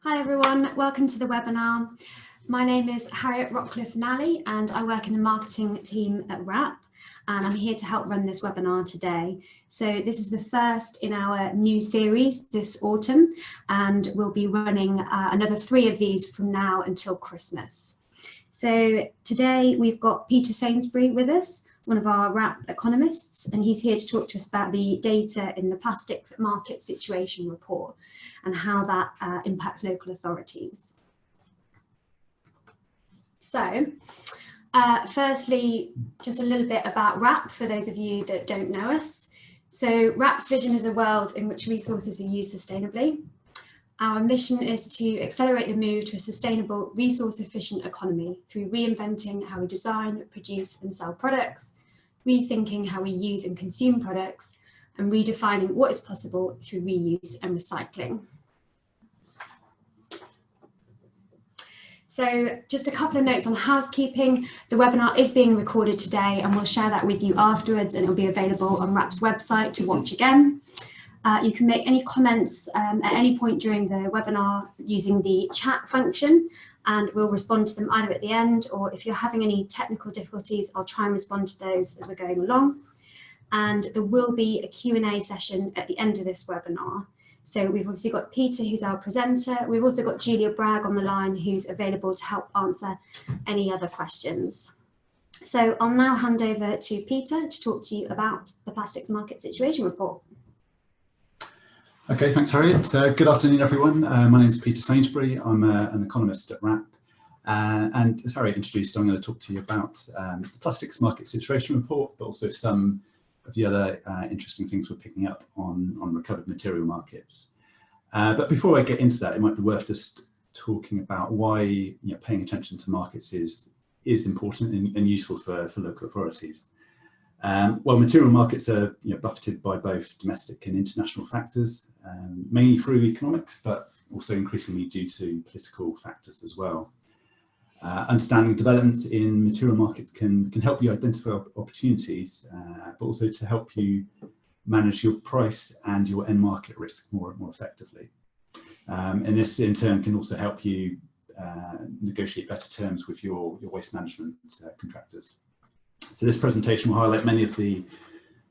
Hi everyone, welcome to the webinar. My name is Harriet Rockcliffe-Nally and I work in the marketing team at WRAP, and I'm here to help run this webinar today. So this is the first in our new series this autumn, and we'll be running another 3 of these from now until Christmas. So today we've got Peter Sainsbury with us, one of our WRAP economists, and he's here to talk to us about the data in the plastics market situation report and how that impacts local authorities. So, firstly, just a little bit about WRAP for those of you that don't know us. So WRAP's vision is a world in which resources are used sustainably. Our mission is to accelerate the move to a sustainable, resource-efficient economy through reinventing how we design, produce and sell products, rethinking how we use and consume products, and redefining what is possible through reuse and recycling. So just a couple of notes on housekeeping. The webinar is being recorded today and we'll share that with you afterwards, and it'll be available on WRAP's website to watch again. You can make any comments at any point during the webinar using the chat function, and we'll respond to them either at the end, or if you're having any technical difficulties, I'll try and respond to those as we're going along. And there will be a Q&A session at the end of this webinar. So we've obviously got Peter, who's our presenter. We've also got Julia Bragg on the line, who's available to help answer any other questions. So I'll now hand over to Peter to talk to you about the plastics market situation report. Okay, thanks Harriet. Good afternoon everyone. My name is Peter Sainsbury. I'm an economist at WRAP, and as Harriet introduced, I'm going to talk to you about the plastics market situation report, but also some of the other interesting things we're picking up on recovered material markets. But before I get into that, it might be worth just talking about why paying attention to markets is important and useful for local authorities. Well, material markets are buffeted by both domestic and international factors, mainly through economics, but also increasingly due to political factors as well. Understanding developments in material markets can help you identify opportunities, but also to help you manage your price and your end market risk more effectively. And this in turn can also help you negotiate better terms with your waste management contractors. So this presentation will highlight many of the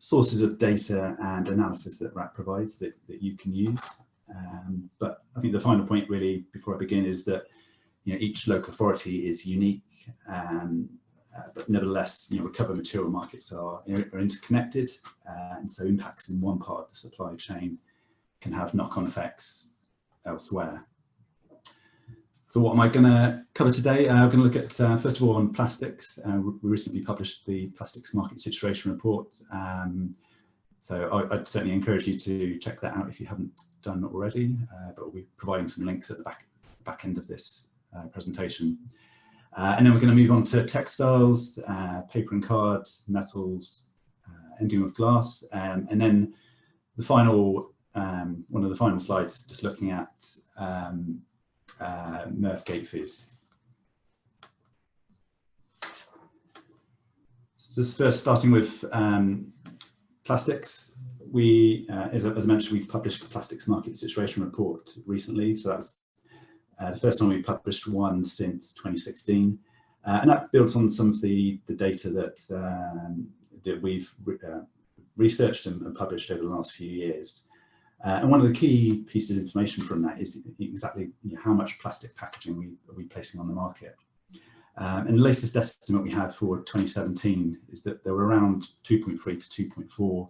sources of data and analysis that WRAP provides that you can use. But I think the final point really before I begin is that each local authority is unique, but nevertheless recovered material markets are interconnected, and so impacts in one part of the supply chain can have knock-on effects elsewhere. So what am I going to cover today? I'm going to look at, first of all, on plastics. We recently published the Plastics Market Situation Report. So I'd certainly encourage you to check that out if you haven't done already, but we'll be providing some links at the back end of this presentation. And then we're going to move on to textiles, paper and cards, metals, ending with glass. And then the final, one of the final slides is just looking at MRF gate fees. So just first starting with plastics, as I mentioned, we published the Plastics Market Situation Report recently. So that's the first time we published one since 2016, and that builds on some of the data that we've researched and published over the last few years. And one of the key pieces of information from that is exactly how much plastic packaging are we placing on the market. And the latest estimate we have for 2017 is that there were around 2.3 to 2.4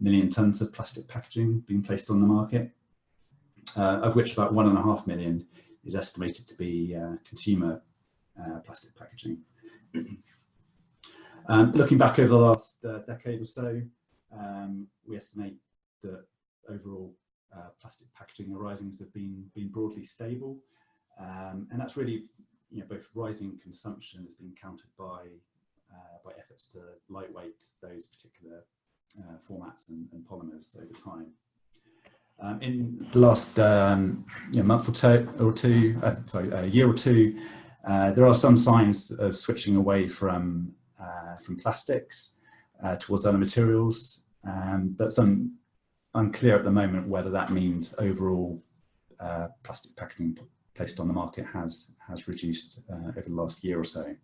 million tonnes of plastic packaging being placed on the market, of which about 1.5 million is estimated to be consumer plastic packaging. Looking back over the last decade or so, we estimate that overall plastic packaging arisings have been broadly stable, and that's really both rising consumption has been countered by efforts to lightweight those particular formats and polymers over time. In the last month or two, a year or two, there are some signs of switching away from plastics towards other materials, but some unclear at the moment whether that means overall plastic packaging placed on the market has reduced over the last year or so.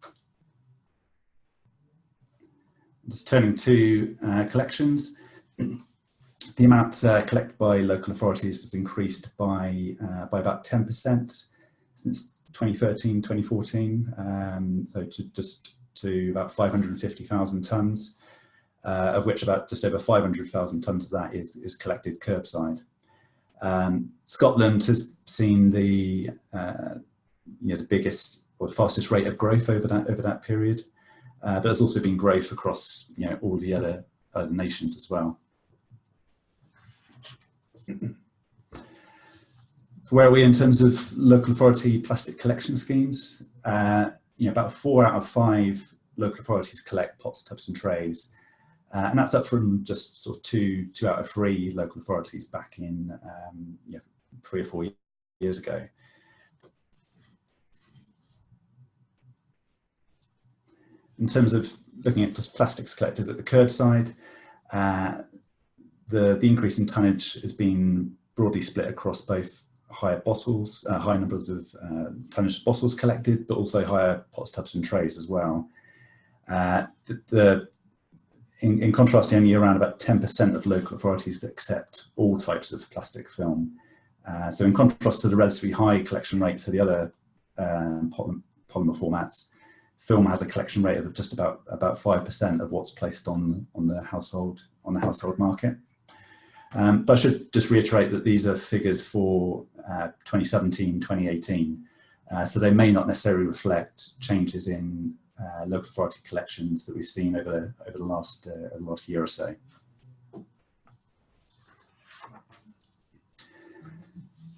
Just turning to collections, the amount collected by local authorities has increased by about 10% since 2013, 2014, so to about 550,000 tonnes, of which about just over 500,000 tonnes of that is collected curbside. Scotland has seen the biggest or the fastest rate of growth over that period, but there's also been growth across all the other nations as well. So where are we in terms of local authority plastic collection schemes? About 4 out of 5 local authorities collect pots, tubs and trays. And that's up from just sort of two out of 3 local authorities back in 3 or 4 years ago. In terms of looking at just plastics collected at the curbside, the increase in tonnage has been broadly split across both higher numbers of tonnage of bottles collected, but also higher pots, tubs and trays as well. In contrast, only around about 10% of local authorities accept all types of plastic film. So in contrast to the relatively high collection rate for the other polymer formats, film has a collection rate of just about 5% of what's placed on the household market. But I should just reiterate that these are figures for 2017, 2018, so they may not necessarily reflect changes in local authority collections that we've seen over the last year or so.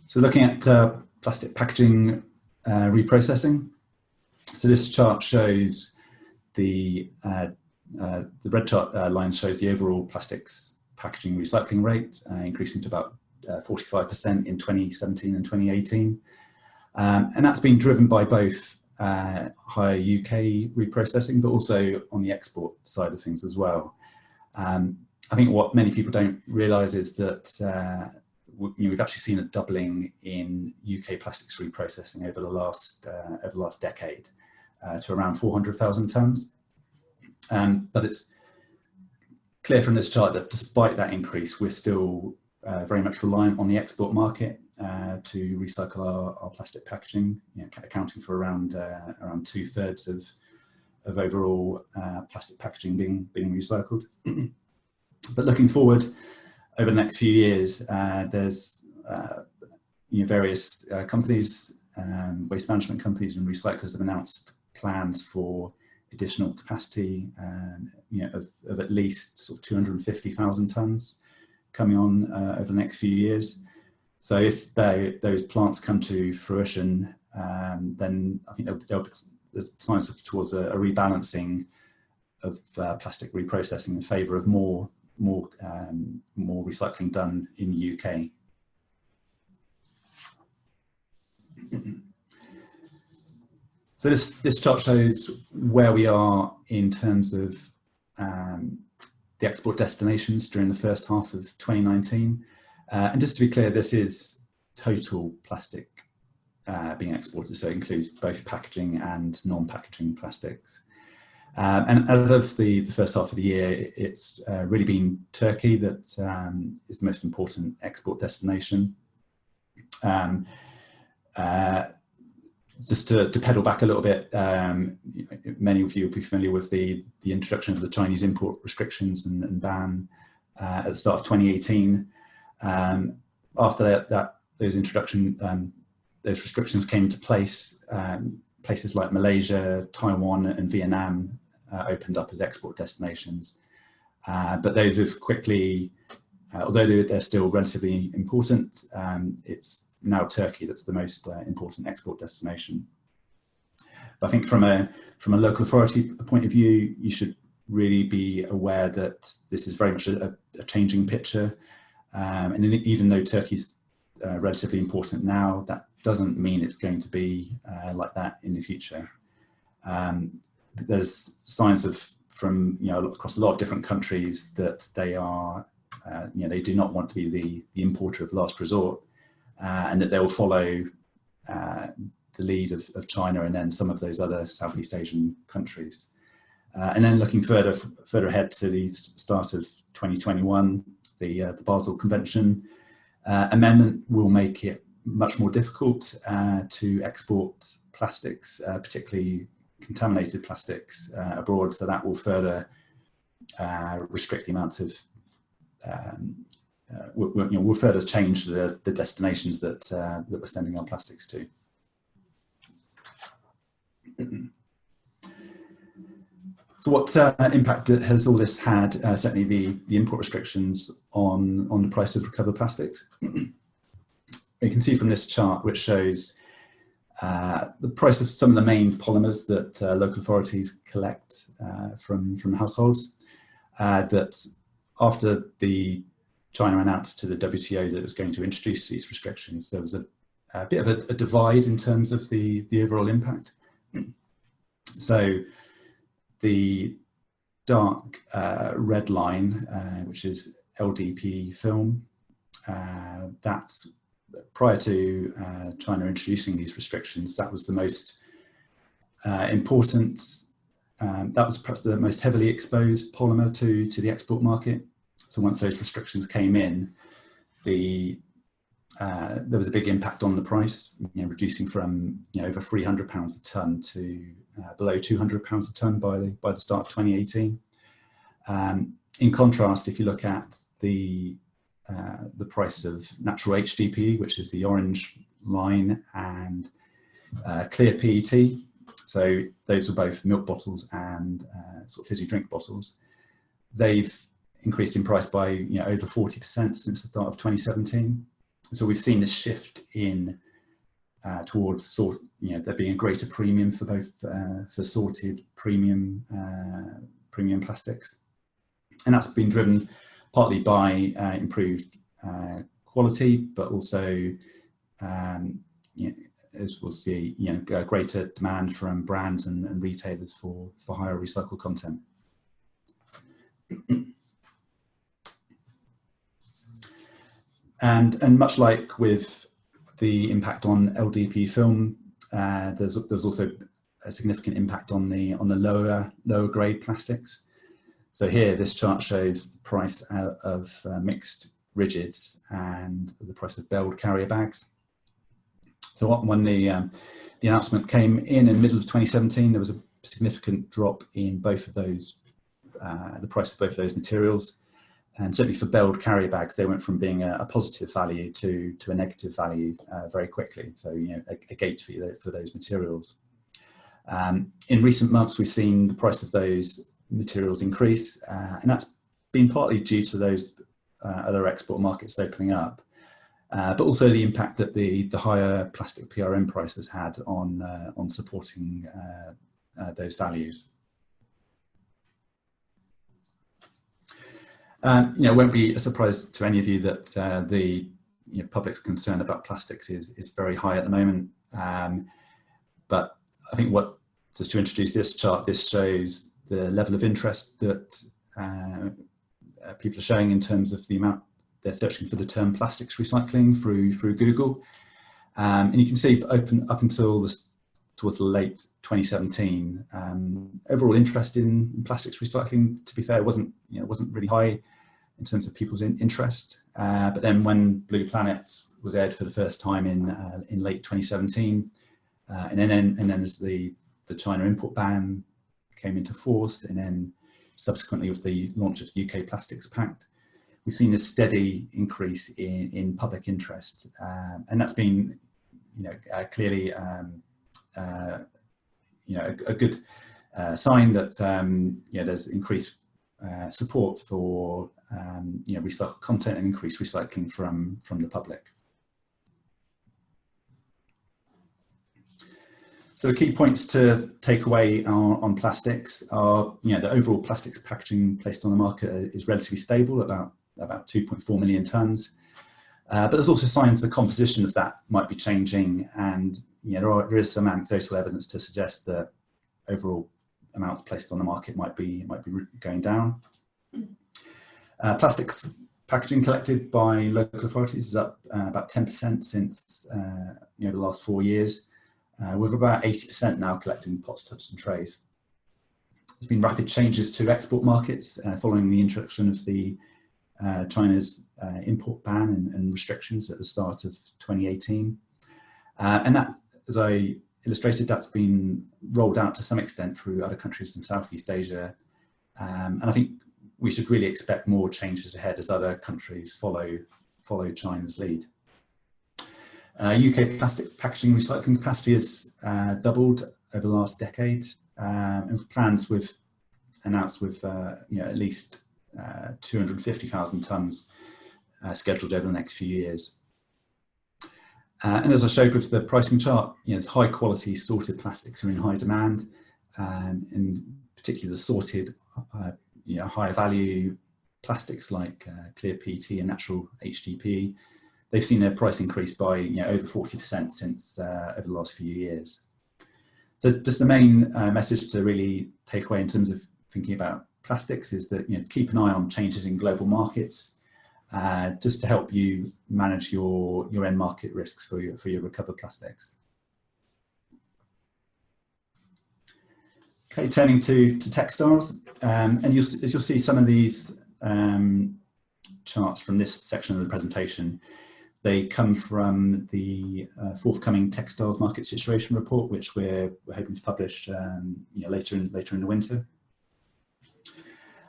So looking at plastic packaging reprocessing, so this chart shows the red chart line shows the overall plastics packaging recycling rate, increasing to about 45% in 2017 and 2018. And that's been driven by both higher UK reprocessing, but also on the export side of things as well. I think what many people don't realise is that we've actually seen a doubling in UK plastics reprocessing over the last decade to around 400,000 tonnes. But it's clear from this chart that despite that increase, we're still very much reliant on the export market to recycle our plastic packaging, accounting for around 2/3 of overall plastic packaging being recycled. But looking forward over the next few years, there's various companies, waste management companies and recyclers have announced plans for additional capacity of at least sort of 250,000 tonnes coming on over the next few years. So if those plants come to fruition, then I think there's signs towards a rebalancing of plastic reprocessing in favour of more recycling done in the UK. So this chart shows where we are in terms of the export destinations during the first half of 2019. And just to be clear, this is total plastic being exported, so it includes both packaging and non-packaging plastics. And as of the first half of the year, it's really been Turkey that is the most important export destination. Just to pedal back a little bit, many of you will be familiar with the introduction of the Chinese import restrictions and ban at the start of 2018. After those restrictions came into place, places like Malaysia, Taiwan and Vietnam opened up as export destinations. But those have quickly, although they're still relatively important, it's now Turkey that's the most important export destination. But I think from a local authority point of view, you should really be aware that this is very much a changing picture. And even though Turkey's relatively important now, that doesn't mean it's going to be like that in the future. There's signs from across a lot of different countries that they are they do not want to be the importer of last resort, and that they will follow the lead of China and then some of those other Southeast Asian countries. And then looking further ahead to the start of 2021, the Basel Convention amendment will make it much more difficult to export plastics, particularly contaminated plastics, abroad. So that will further restrict the amount of, will further change the destinations that we're sending our plastics to. So what impact has all this had? Certainly the import restrictions on the price of recovered plastics. You can see from this chart, which shows the price of some of the main polymers that local authorities collect from households, that after China announced to the WTO that it was going to introduce these restrictions, there was a bit of a divide in terms of the overall impact. So the dark red line, which is LDPE film, that's prior to China introducing these restrictions, that was the most important, that was perhaps the most heavily exposed polymer to the export market. So once those restrictions came in, there was a big impact on the price, reducing from over £300 a tonne to below £200 a tonne by the start of 2018. In contrast, if you look at the price of natural HDPE, which is the orange line, and clear PET, so those are both milk bottles and sort of fizzy drink bottles, they've increased in price by over 40% since the start of 2017. So we've seen this shift in towards there being a greater premium for both for sorted premium plastics, and that's been driven partly by improved quality, but also as we'll see, a greater demand from brands and retailers for higher recycled content. And much like with the impact on LDPE film, there's also a significant impact on the lower grade plastics. So here, this chart shows the price of mixed rigids and the price of belled carrier bags. So when the announcement came in the middle of 2017, there was a significant drop in both of those, the price of both of those materials. And certainly for belled carrier bags, they went from being a positive value to a negative value very quickly. So, a gate for those materials. In recent months, we've seen the price of those materials increase, and that's been partly due to those other export markets opening up, but also the impact that the higher plastic PRM prices had on supporting those values. It won't be a surprise to any of you that the public's concern about plastics is very high at the moment. But I think just to introduce this chart, this shows the level of interest that people are showing in terms of the amount they're searching for the term plastics recycling through Google. And you can see up until towards the late 2017, overall interest in plastics recycling, to be fair, wasn't really high in terms of people's interest. But then when Blue Planet was aired for the first time in late 2017, and then as the China import ban came into force, and then subsequently with the launch of the UK Plastics Pact, we've seen a steady increase in public interest, and that's been clearly a good sign that there's increased support for recycled content and increased recycling from the public. So the key points to take away on plastics are, the overall plastics packaging placed on the market is relatively stable, about 2.4 million tonnes. But there's also signs the composition of that might be changing, and there is some anecdotal evidence to suggest that overall amounts placed on the market might be going down. Plastics Packaging collected by local authorities is up about 10% since the last 4 years, with about 80% now collecting pots, tubs and trays. There's been rapid changes to export markets following the introduction of the China's import ban and restrictions at the start of 2018. And that, as I illustrated, that's been rolled out to some extent through other countries in Southeast Asia. And I think we should really expect more changes ahead as other countries follow China's lead. UK plastic packaging recycling capacity has doubled over the last decade, and plans announced with at least 250,000 tonnes scheduled over the next few years. And as I showed with the pricing chart, it's high quality sorted plastics are in high demand, and particularly the sorted higher value plastics like clear PET and natural HDPE. They've seen their price increase by over 40% since over the last few years. So just the main message to really take away in terms of thinking about plastics is that keep an eye on changes in global markets, just to help you manage your end market risks for your recovered plastics. Okay, turning to textiles, and as you'll see some of these charts from this section of the presentation, they come from the forthcoming textiles market situation report, which we're hoping to publish later in the winter.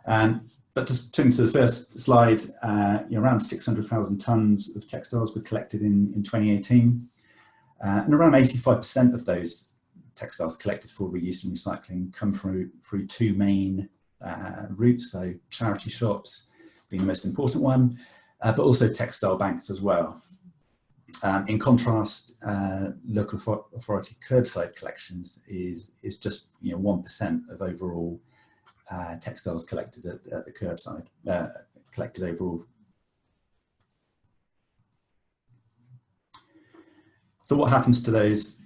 But just turning to the first slide, around 600,000 tonnes of textiles were collected in 2018, and around 85% of those textiles collected for reuse and recycling come through two main routes, so charity shops being the most important one, but also textile banks as well. In contrast, local authority curbside collections is just 1% of overall textiles collected at the curbside, collected overall. So what happens to those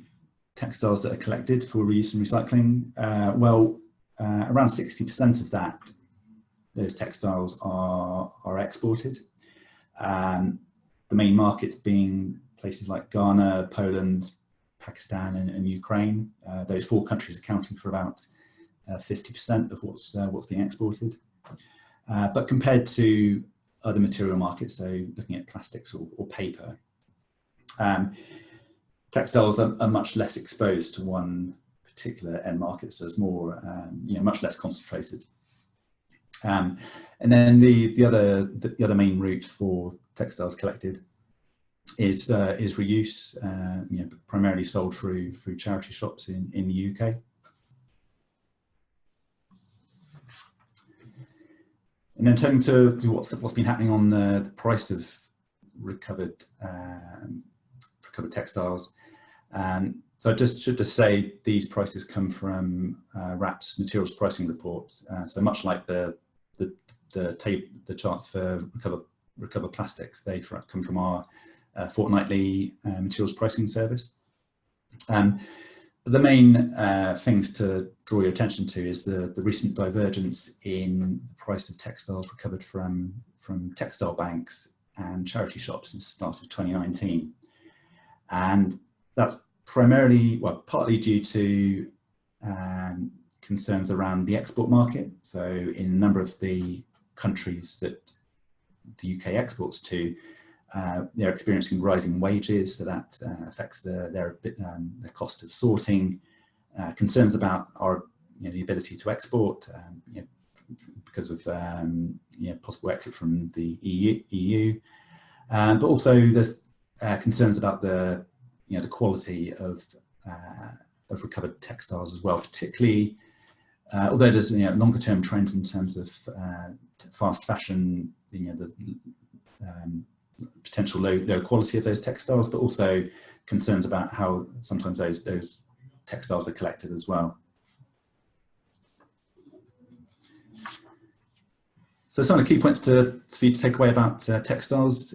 textiles that are collected for reuse and recycling? Around 60% of those textiles are exported. The main markets being places like Ghana, Poland, Pakistan and Ukraine. Those 4 countries accounting for about 50% of what's being exported. But compared to other material markets, so looking at plastics or paper, textiles are much less exposed to one particular end market, so it's more, much less concentrated. And then the other main route for textiles collected is reuse, primarily sold through charity shops in the UK. And then turning to what's been happening on the price of recovered textiles. So I should say these prices come from WRAP's materials pricing report. So much like the charts for recovered plastics, they come from our fortnightly materials pricing service. But the main things to draw your attention to is the recent divergence in the price of textiles recovered from textile banks and charity shops since the start of 2019. And that's partly due to concerns around the export market. So in a number of the countries that the UK exports to, they're experiencing rising wages, so that affects their cost of sorting. Concerns about the ability to export because of possible exit from the EU. But also there's concerns about the quality of recovered textiles as well, particularly although there's longer term trends in terms of fast fashion, the potential low quality of those textiles, but also concerns about how sometimes those textiles are collected as well. So some of the key points for you to take away about textiles: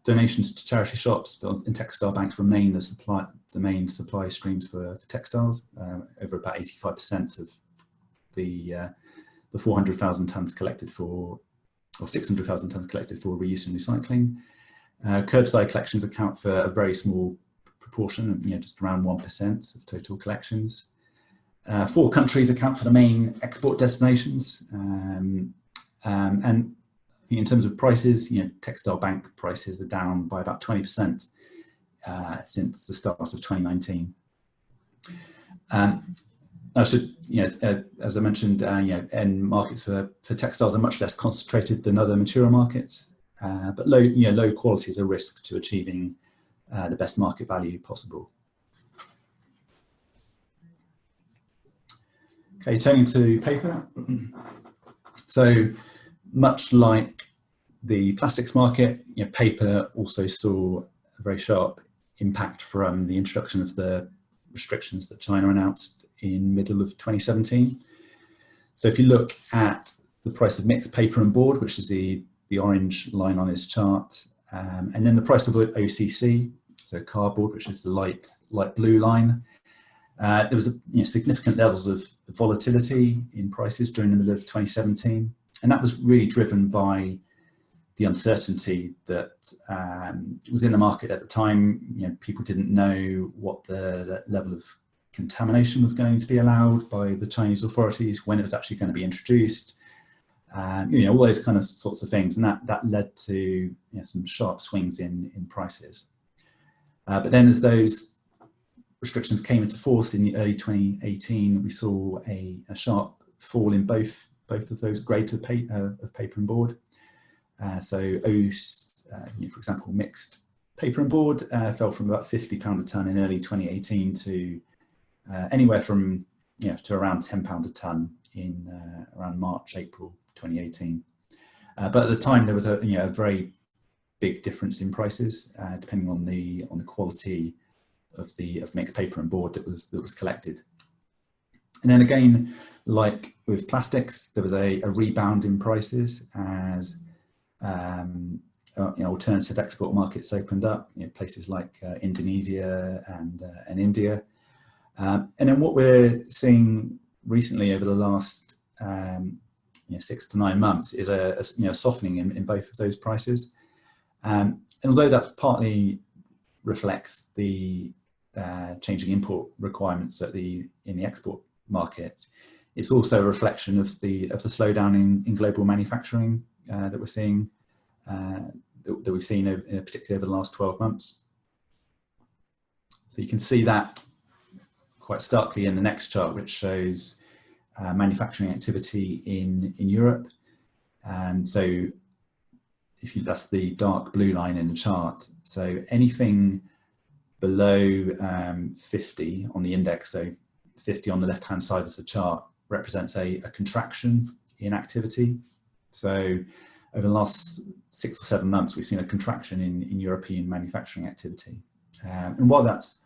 donations to charity shops and textile banks remain the main supply streams for textiles. Over about 85% of the 400,000 tonnes collected for or 600,000 tonnes collected for reuse and recycling. Curbside collections account for a very small proportion, just around 1% of total collections. 4 countries account for the main export destinations. And in terms of prices, textile bank prices are down by about 20% since the start of 2019. I should, as I mentioned, end markets for textiles are much less concentrated than other material markets, but low quality is a risk to achieving the best market value possible. Okay, turning to paper. So much like the plastics market, paper also saw a very sharp impact from the introduction of the restrictions that China announced in middle of 2017. So if you look at the price of mixed paper and board, which is the orange line on this chart, and then the price of OCC, so cardboard, which is the light blue line, there was significant levels of volatility in prices during the middle of 2017, and that was really driven by the uncertainty that was in the market at the time. People didn't know what the level of contamination was going to be allowed by the Chinese authorities, when it was actually going to be introduced, all those kind of sorts of things, and that led to some sharp swings in prices. But then as those restrictions came into force in the early 2018, we saw a sharp fall in both of those grades of paper and board. So for example, mixed paper and board fell from about £50 a tonne in early 2018 to anywhere from to around £10 a tonne in around March, April 2018. But at the time there was a very big difference in prices depending on the quality of mixed paper and board that was collected. And then again, like with plastics, there was a rebound in prices as alternative export markets opened up, places like Indonesia and India. And then what we're seeing recently over the last 6 to 9 months is a softening in both of those prices. And although that's partly reflects the changing import requirements in the export market, it's also a reflection of the slowdown in global manufacturing that we're seeing, that we've seen particularly over the last 12 months. So you can see that quite starkly in the next chart, which shows manufacturing activity in Europe. So that's the dark blue line in the chart. So anything below 50 on the index, so 50 on the left-hand side of the chart, represents a contraction in activity. So over the last 6 or 7 months, we've seen a contraction in European manufacturing activity. And while that's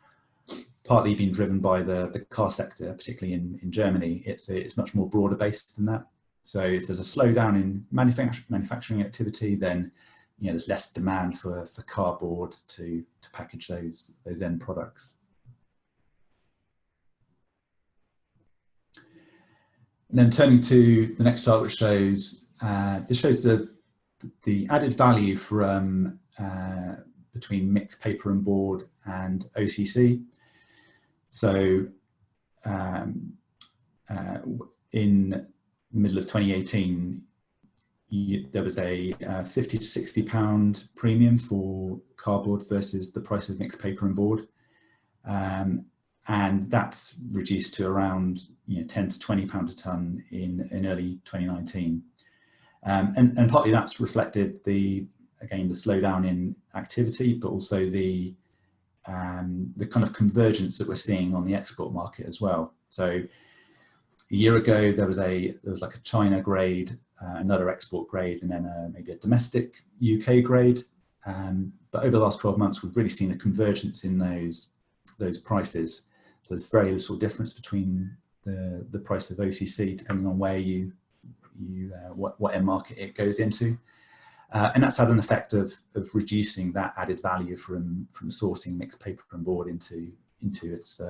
partly been driven by the car sector, particularly in Germany, it's much more broader based than that. So if there's a slowdown in manufacturing activity, then there's less demand for cardboard to package those end products. And then turning to the next chart, which shows this shows the added value from between mixed paper and board and OCC. So in the middle of 2018, there was a £50 to £60 premium for cardboard versus the price of mixed paper and board, and that's reduced to around £10 to £20 a tonne in early 2019, and partly that's reflected the slowdown in activity, but also the kind of convergence that we're seeing on the export market as well. So a year ago there was like a China grade, another export grade, and then maybe a domestic UK grade. But over the last 12 months, we've really seen a convergence in those prices. So there's very little difference between the price of OCC depending on where what end market it goes into. And that's had an effect of reducing that added value from sourcing mixed paper and board into its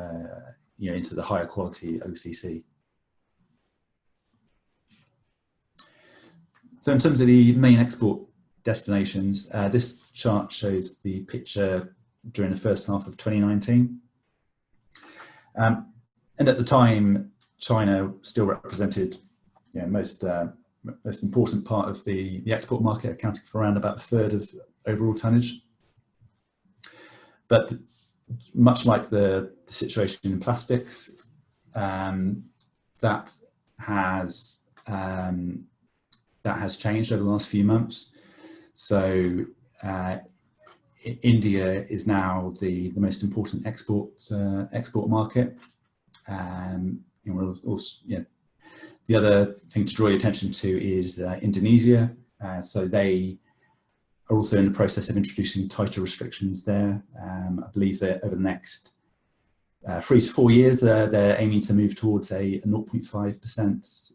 into the higher quality OCC. So So in terms of the main export destinations, this chart shows the picture during the first half of 2019. And at the time, China still represented most important part of the export market, accounting for around about a third of overall tonnage. But much like the situation in plastics, that has changed over the last few months. So India is now the most important export market. And we're also, the other thing to draw your attention to is Indonesia. So they are also in the process of introducing tighter restrictions there. I believe that over the next 3 to 4 years, they're aiming to move towards a 0.5%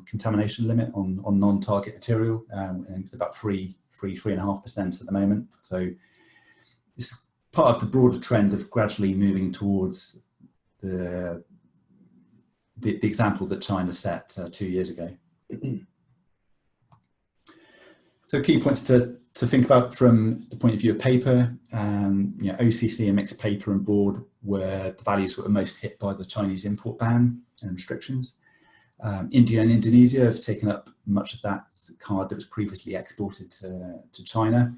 contamination limit on non-target material. And it's about 3.5% at the moment. So it's part of the broader trend of gradually moving towards the example that China set 2 years ago. So key points to think about from the point of view of paper, OCC and mixed paper and board were the values that were most hit by the Chinese import ban and restrictions. India and Indonesia have taken up much of that card that was previously exported to China.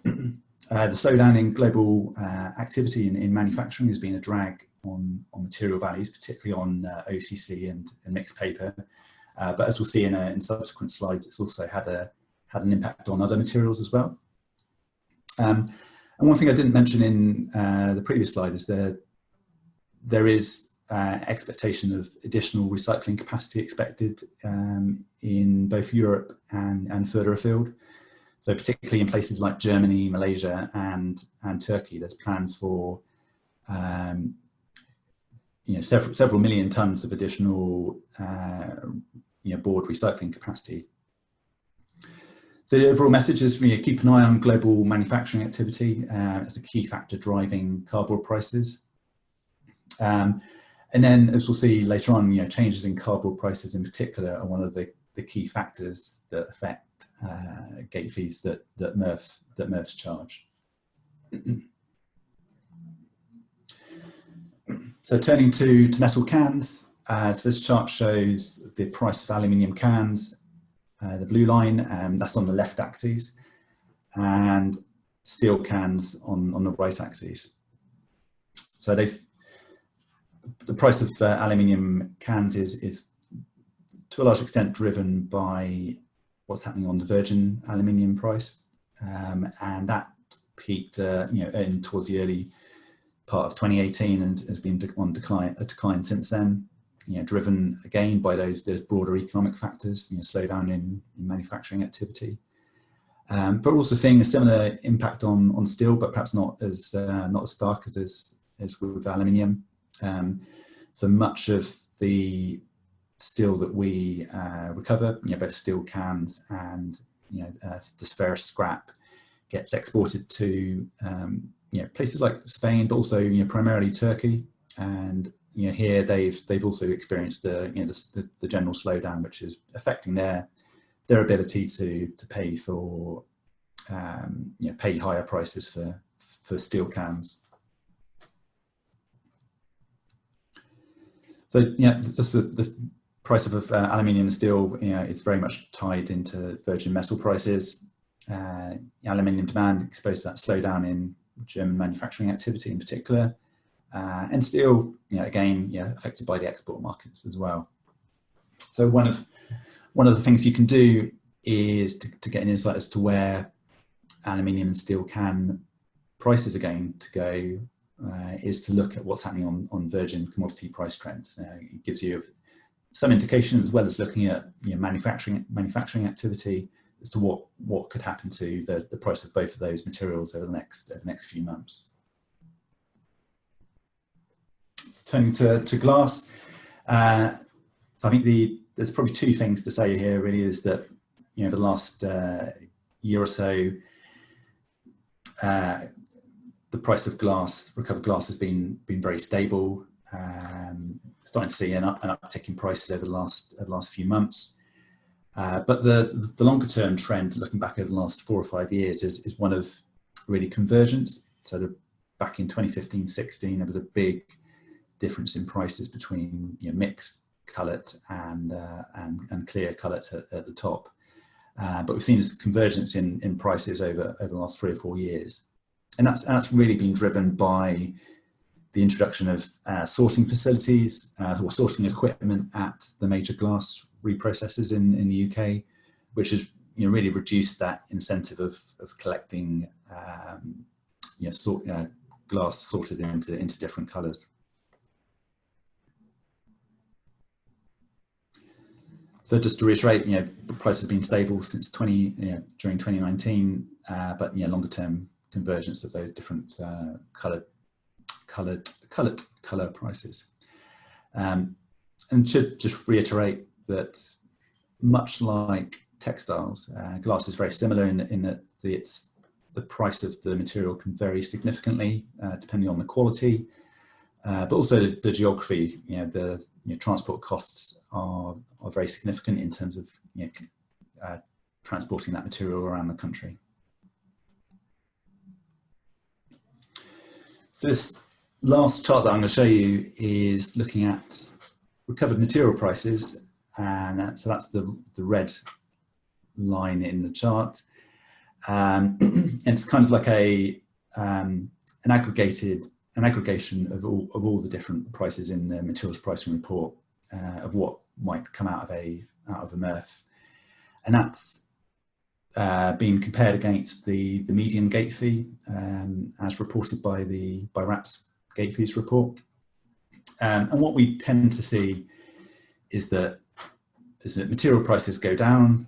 The slowdown in global activity in manufacturing has been a drag on material values, particularly on OCC and mixed paper. But as we'll see in subsequent slides, it's also had an impact on other materials as well. And one thing I didn't mention in the previous slide is that there is expectation of additional recycling capacity expected in both Europe and further afield. So particularly in places like Germany, Malaysia, and Turkey, there's plans for several million tons of additional board recycling capacity. So the overall message is keep an eye on global manufacturing activity as a key factor driving cardboard prices. And then, as we'll see later on, changes in cardboard prices in particular are one of the key factors that affect gate fees that MRFs charge. So turning to metal cans, so this chart shows the price of aluminium cans, the blue line, that's on the left axis, and steel cans on the right axis. So the price of aluminium cans is to a large extent driven by what's happening on the virgin aluminium price, and that peaked towards the early part of 2018 and has been on a decline since then. Driven again by those broader economic factors, slowdown in manufacturing activity, but we're also seeing a similar impact on steel, but perhaps not as stark as with aluminium. So much of the steel that we recover, both steel cans and this ferrous scrap, gets exported to places like Spain, but also primarily Turkey. And here they've also experienced the general slowdown, which is affecting their ability to pay for pay higher prices for steel cans. So the price of aluminium and steel is very much tied into virgin metal prices. Aluminium demand exposed to that slowdown in German manufacturing activity in particular. And steel, again, affected by the export markets as well. So one of the things you can do is to get an insight as to where aluminium and steel can prices are going to go, is to look at what's happening on virgin commodity price trends. It gives you some indication, as well as looking at manufacturing activity, as to what could happen to the price of both of those materials over the next few months. Turning to glass, so I think there's probably two things to say here. Really, is that the last year or so, the price of recovered glass has been very stable. Starting to see an uptick in prices over the last few months. But the longer term trend, looking back over the last 4 or 5 years, is one of really convergence. So back in 2015-16, there was a big difference in prices between mixed cullet and clear cullet at the top. But we've seen this convergence in prices over the last 3 or 4 years. And that's really been driven by the introduction of sorting facilities or sorting equipment at the major glass reprocessors in the UK, which has really reduced that incentive of collecting glass sorted into different colours. So just to reiterate, the price has been stable since during 2019, but longer term convergence of those different colour prices. And should just reiterate that much like textiles, glass is very similar in that the price of the material can vary significantly depending on the quality, but also the geography. The transport costs are very significant in terms of transporting that material around the country. So this last chart that I'm going to show you is looking at recovered material prices, and so that's the red line in the chart, and it's kind of like an aggregation of all the different prices in the materials pricing report of what might come out of a MRF, and that's being compared against the median gate fee as reported by RAP's gate fees report. And what we tend to see is that as material prices go down,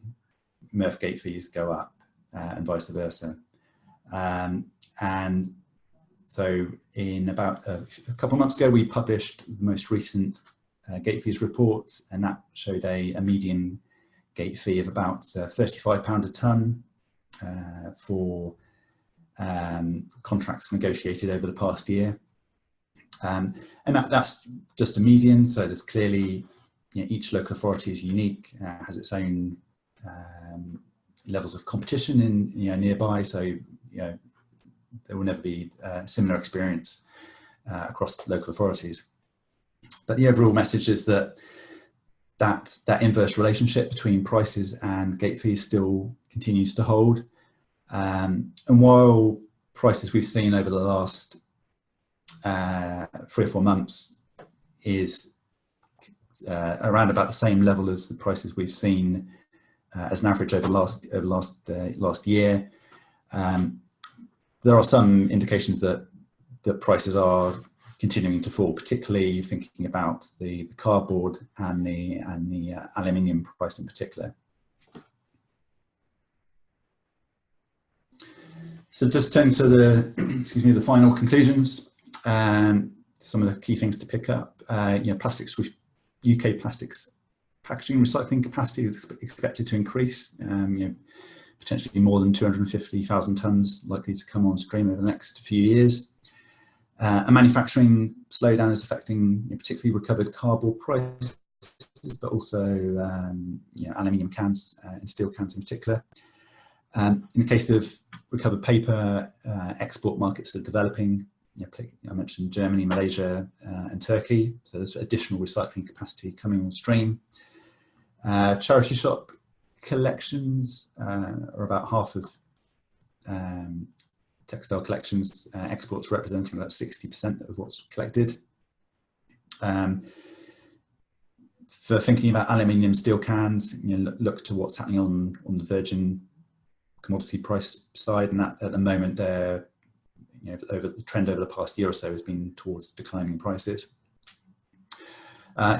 MRF gate fees go up, and vice versa. And so in about a couple of months ago, we published the most recent gate fees report, and that showed a median gate fee of about £35 a tonne for contracts negotiated over the past year. And that's just a median, so there's clearly each local authority is unique, has its own levels of competition in nearby, so there will never be a similar experience across local authorities. But the overall message is that inverse relationship between prices and gate fees still continues to hold. And while prices we've seen over the last 3 or 4 months is around about the same level as the prices we've last as an average over last year, there are some indications that prices are continuing to fall, particularly thinking about the cardboard and the aluminium price in particular. So just turning to the final conclusions, some of the key things to pick up. Plastics, UK plastics packaging recycling capacity is expected to increase, potentially more than 250,000 tonnes likely to come on stream over the next few years. A manufacturing slowdown is affecting particularly recovered cardboard prices, but also aluminium cans and steel cans in particular. In the case of recovered paper, export markets are developing. I mentioned Germany, Malaysia and Turkey, so there's additional recycling capacity coming on stream. Charity shop collections are about half of textile collections, exports representing about 60% of what's collected. For thinking about aluminium steel cans, look to what's happening on the virgin commodity price side, and that at the moment they're over the trend over the past year or so has been towards declining prices.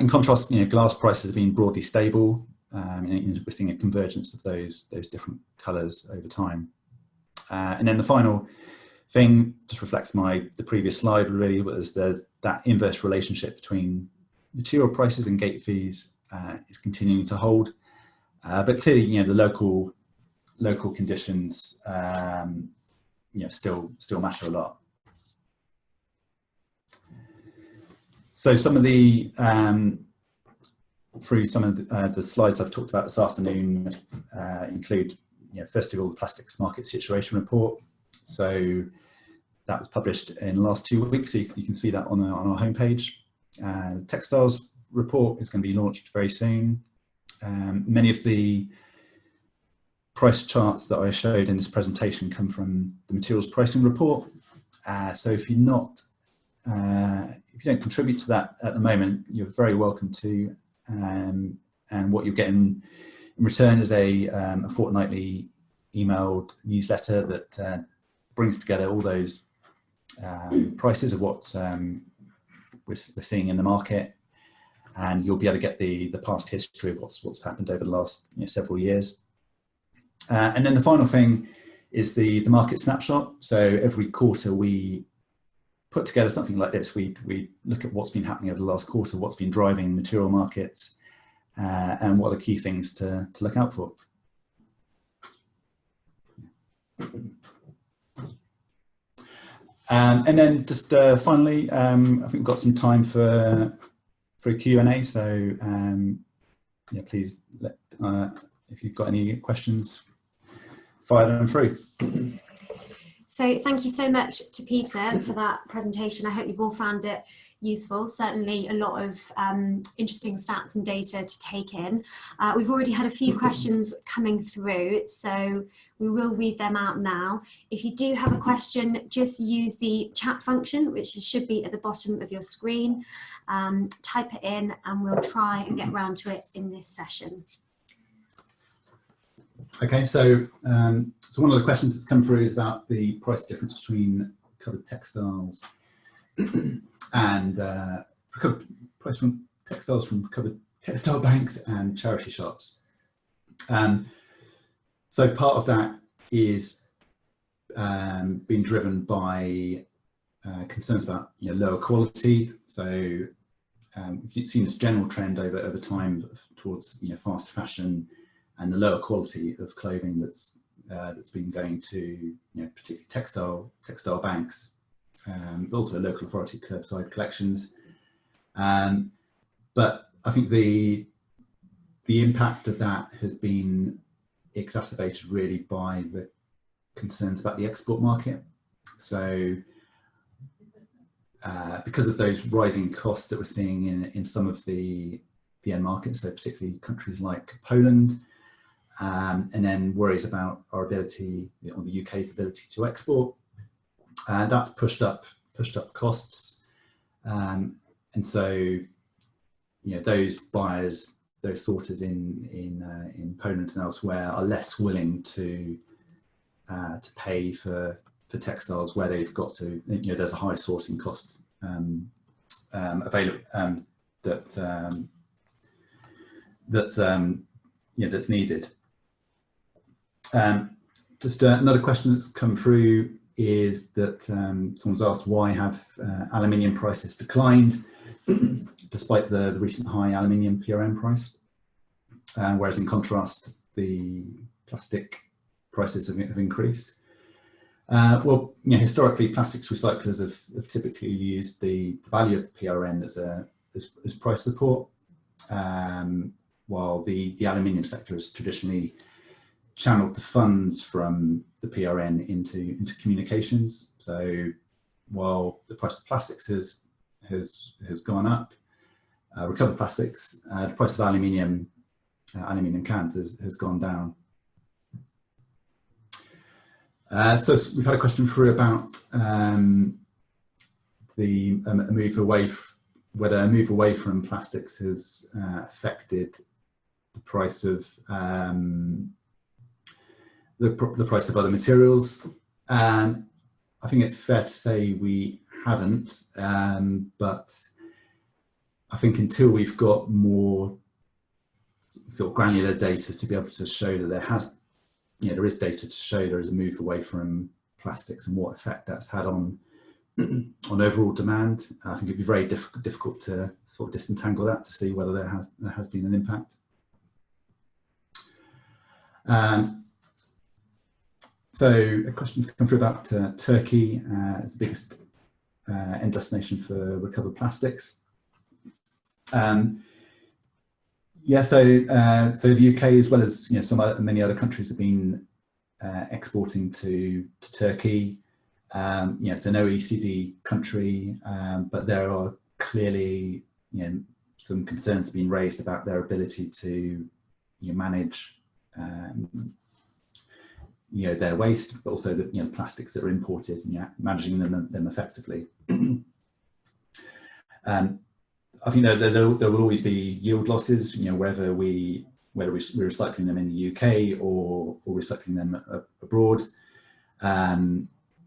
In contrast, glass prices have been broadly stable. We're seeing a convergence of those different colours over time. And then the final thing just reflects the previous slide really, was there's that inverse relationship between material prices and gate fees is continuing to hold, but clearly the local conditions still matter a lot. So some of the through some of the slides I've talked about this afternoon include, first of all, the plastics market situation report. So that was published in the last 2 weeks, so you can see that on our homepage. The textiles report is going to be launched very soon. Many of the price charts that I showed in this presentation come from the materials pricing report. So if you're not, if you don't contribute to that at the moment, you're very welcome to. And what you're getting in return is a fortnightly emailed newsletter that brings together all those prices of what we're seeing in the market, and you'll be able to get the past history of what's happened over the last several years. And then the final thing is the market snapshot. So every quarter we put together something like this. We look at what's been happening over the last quarter, what's been driving material markets, and what are the key things to look out for. And then just finally, I think we've got some time for a Q&A. So yeah, please if you've got any questions, fire them through. So thank you so much to Peter for that presentation. I hope you've all found it useful. Certainly a lot of interesting stats and data to take in. We've already had a few questions coming through, so we will read them out now. If you do have a question, just use the chat function, which should be at the bottom of your screen. Type it in and we'll try and get around to it in this session. Okay, so so one of the questions that's come through is about the price difference between covered textiles and price from textiles from covered textile banks and charity shops. So part of that is being driven by concerns about lower quality. So you've seen this general trend over time towards fast fashion and the lower quality of clothing that's been going to particularly textile banks, but also local authority curbside collections. But I think the impact of that has been exacerbated really by the concerns about the export market. So because of those rising costs that we're seeing in some of the end markets, so particularly countries like Poland, and then worries about our ability, or the UK's ability to export, that's pushed up costs, and so those buyers, those sorters in Poland and elsewhere are less willing to pay for textiles where they've got to, there's a high sourcing cost available that's needed. Just another question that's come through is that someone's asked, why have aluminium prices declined despite the recent high aluminium PRM price, whereas in contrast the plastic prices have increased? Well, historically plastics recyclers have typically used the value of the PRN as price support, while the aluminium sector has traditionally channeled the funds from the PRN into communications. So while the price of plastics has gone up, recovered plastics, the price of aluminium cans has gone down. So we've had a question through about whether a move away from plastics has affected the price of the price of other materials. I think it's fair to say we haven't, but I think until we've got more sort of granular data to be able to show that there is data to show there is a move away from plastics and what effect that's had on overall demand, I think it'd be very difficult to sort of disentangle that to see whether there has been an impact. So a question's come through about Turkey as the biggest end destination for recovered plastics. Yeah, so the UK, as well as many other countries, have been exporting to Turkey. It's an OECD country, but there are clearly some concerns being raised about their ability to manage their waste, but also the plastics that are imported, and managing them effectively. I think there will always be yield losses, whether we're recycling them in the UK or recycling them abroad.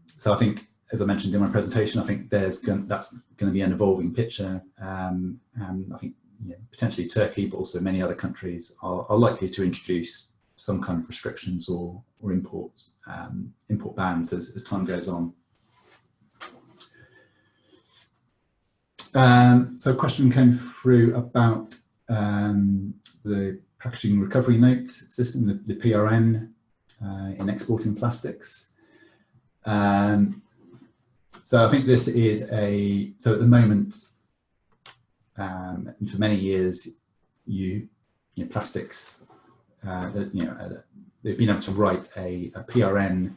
So I think, as I mentioned in my presentation, I think that's going to be an evolving picture, and I think potentially Turkey, but also many other countries are likely to introduce some kind of restrictions or import bans as time goes on. So a question came through about the packaging recovery note system, the PRN, in exporting plastics. So I think this is so at the moment, for many years, plastics, they've been able to write a PRN,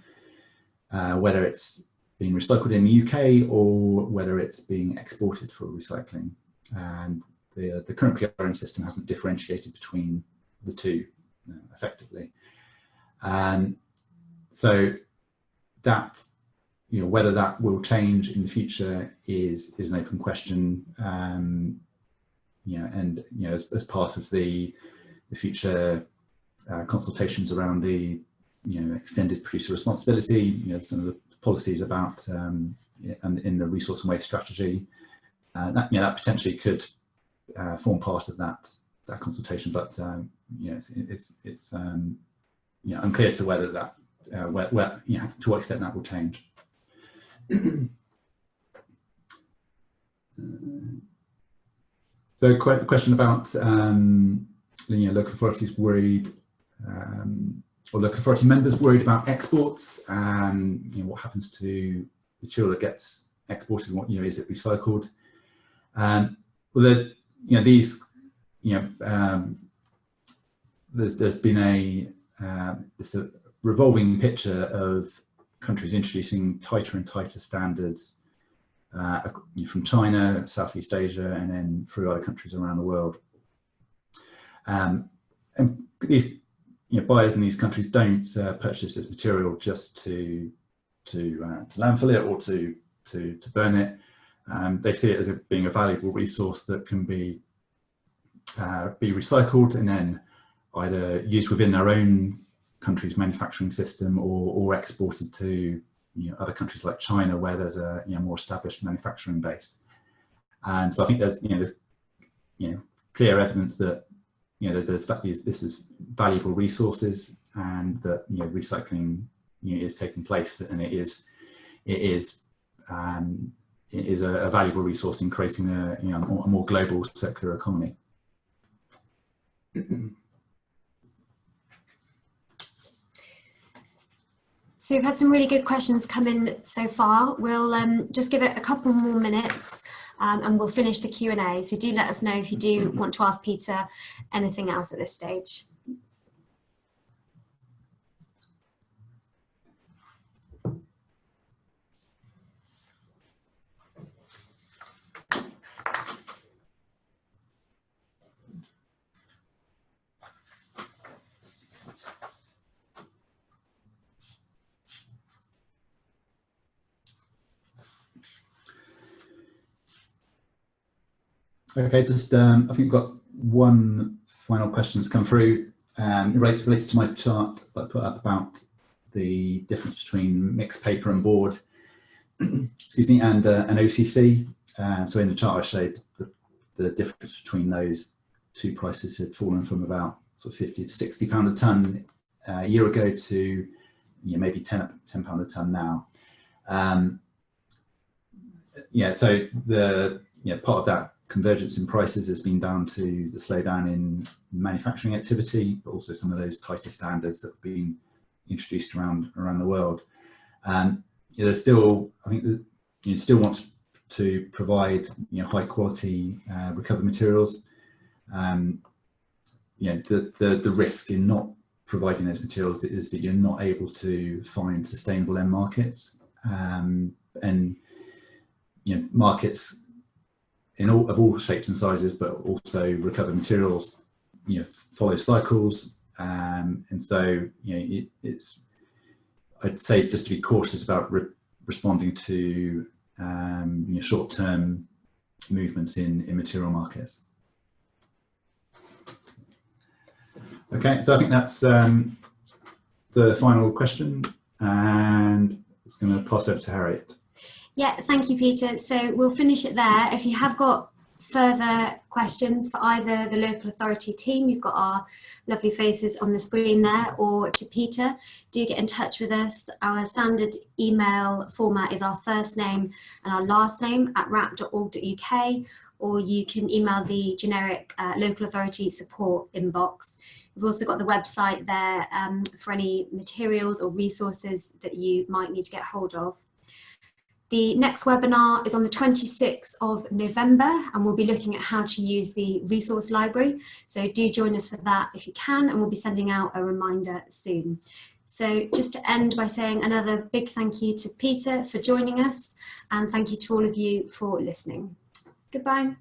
whether it's being recycled in the UK or whether it's being exported for recycling. And the current PRN system hasn't differentiated between the two effectively. So that, whether that will change in the future is an open question. As part of the future consultations around the extended producer responsibility, some of the policies about and in the resource and waste strategy, that potentially could form part of that consultation, but it's unclear to whether that to what extent that will change. So a question about local authorities worried, or local authority members worried about exports, and what happens to material that gets exported, what is it recycled? Well, there's been this revolving picture of countries introducing tighter and tighter standards from China, Southeast Asia, and then through other countries around the world. And these buyers in these countries don't purchase this material just to landfill it or to burn it. They see it as being a valuable resource that can be recycled and then either used within their own country's manufacturing system or exported to other countries like China, where there's a more established manufacturing base. And so I think there's clear evidence that this is valuable resources, and that recycling is taking place, and it is a valuable resource in creating a more global circular economy. So we've had some really good questions come in so far. We'll just give it a couple more minutes and we'll finish the Q&A. So do let us know if you do want to ask Peter anything else at this stage. Okay, just I think we've got one final question that's come through. It relates to my chart that I put up about the difference between mixed paper and board, excuse me, and OCC. So in the chart I showed the difference between those two prices had fallen from about sort of 50 to 60 pound a tonne a year ago to maybe 10 pound a tonne now. So the part of that convergence in prices has been down to the slowdown in manufacturing activity, but also some of those tighter standards that have been introduced around the world. There's still, I think that still wants to provide high quality recovered materials, the risk in not providing those materials is that you're not able to find sustainable end markets, and markets of all shapes and sizes, but also recovered materials follow cycles, and so it's, I'd say, just to be cautious about responding to short-term movements in material markets. Okay, so I think that's the final question, and I'm just going to pass over to Harriet. Yeah, thank you, Peter. So we'll finish it there. If you have got further questions for either the local authority team, you've got our lovely faces on the screen there, or to Peter, do get in touch with us. Our standard email format is our first name and our last name @wrap.org.uk, or you can email the generic local authority support inbox. We've also got the website there for any materials or resources that you might need to get hold of. The next webinar is on the 26th of November, and we'll be looking at how to use the resource library. So do join us for that if you can, and we'll be sending out a reminder soon. So just to end by saying another big thank you to Peter for joining us, and thank you to all of you for listening. Goodbye.